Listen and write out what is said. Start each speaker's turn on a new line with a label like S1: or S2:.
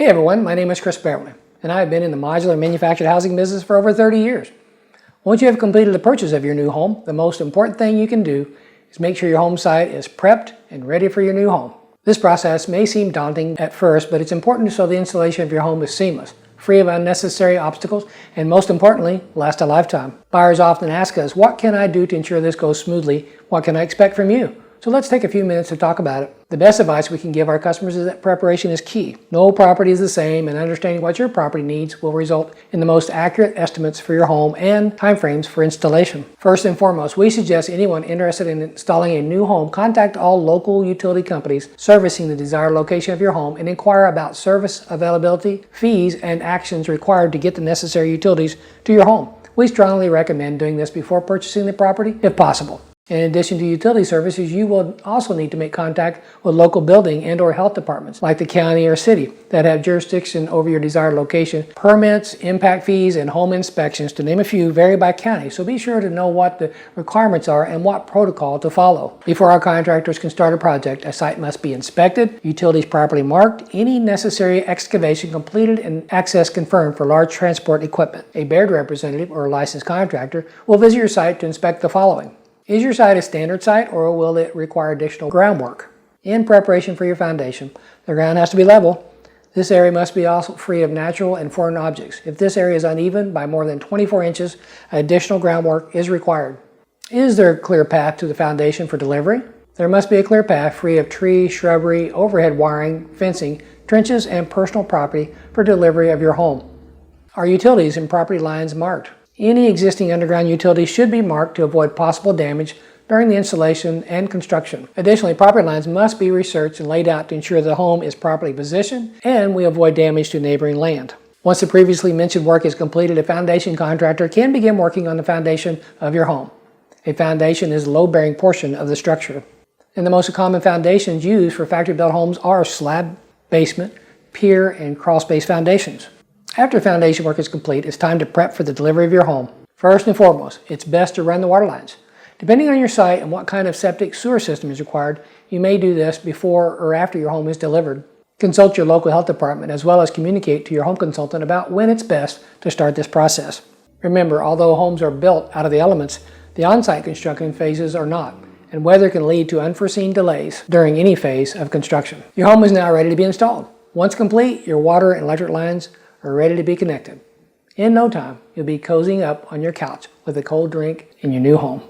S1: Hey everyone, my name is Chris Baird, and I have been in the modular manufactured housing business for over 30 years. Once you have completed the purchase of your new home, the most important thing you can do is make sure your home site is prepped and ready for your new home. This process may seem daunting at first, but it's important so the installation of your home is seamless, free of unnecessary obstacles, and most importantly, last a lifetime. Buyers often ask us, what can I do to ensure this goes smoothly? What can I expect from you? So let's take a few minutes to talk about it. The best advice we can give our customers is that preparation is key. No property is the same, and understanding what your property needs will result in the most accurate estimates for your home and timeframes for installation. First and foremost, we suggest anyone interested in installing a new home contact all local utility companies servicing the desired location of your home and inquire about service availability, fees, and actions required to get the necessary utilities to your home. We strongly recommend doing this before purchasing the property if possible. In addition to utility services, you will also need to make contact with local building and/or health departments like the county or city that have jurisdiction over your desired location. Permits, impact fees, and home inspections, to name a few, vary by county, so be sure to know what the requirements are and what protocol to follow. Before our contractors can start a project, a site must be inspected, utilities properly marked, any necessary excavation completed, and access confirmed for large transport equipment. A Baird representative or a licensed contractor will visit your site to inspect the following. Is your site a standard site, or will it require additional groundwork? In preparation for your foundation, the ground has to be level. This area must be also free of natural and foreign objects. If this area is uneven by more than 24 inches, additional groundwork is required. Is there a clear path to the foundation for delivery? There must be a clear path free of tree, shrubbery, overhead wiring, fencing, trenches, and personal property for delivery of your home. Are utilities and property lines marked? Any existing underground utilities should be marked to avoid possible damage during the installation and construction. Additionally, property lines must be researched and laid out to ensure the home is properly positioned and we avoid damage to neighboring land. Once the previously mentioned work is completed, a foundation contractor can begin working on the foundation of your home. A foundation is the load-bearing portion of the structure. And the most common foundations used for factory-built homes are slab, basement, pier, and crawl-space foundations. After foundation work is complete, it's time to prep for the delivery of your home. First and foremost, it's best to run the water lines. Depending on your site and what kind of septic sewer system is required, you may do this before or after your home is delivered. Consult your local health department as well as communicate to your home consultant about when it's best to start this process. Remember, although homes are built out of the elements, the on-site construction phases are not, and weather can lead to unforeseen delays during any phase of construction. Your home is now ready to be installed. Once complete, your water and electric lines are ready to be connected. In no time, you'll be cozying up on your couch with a cold drink in your new home.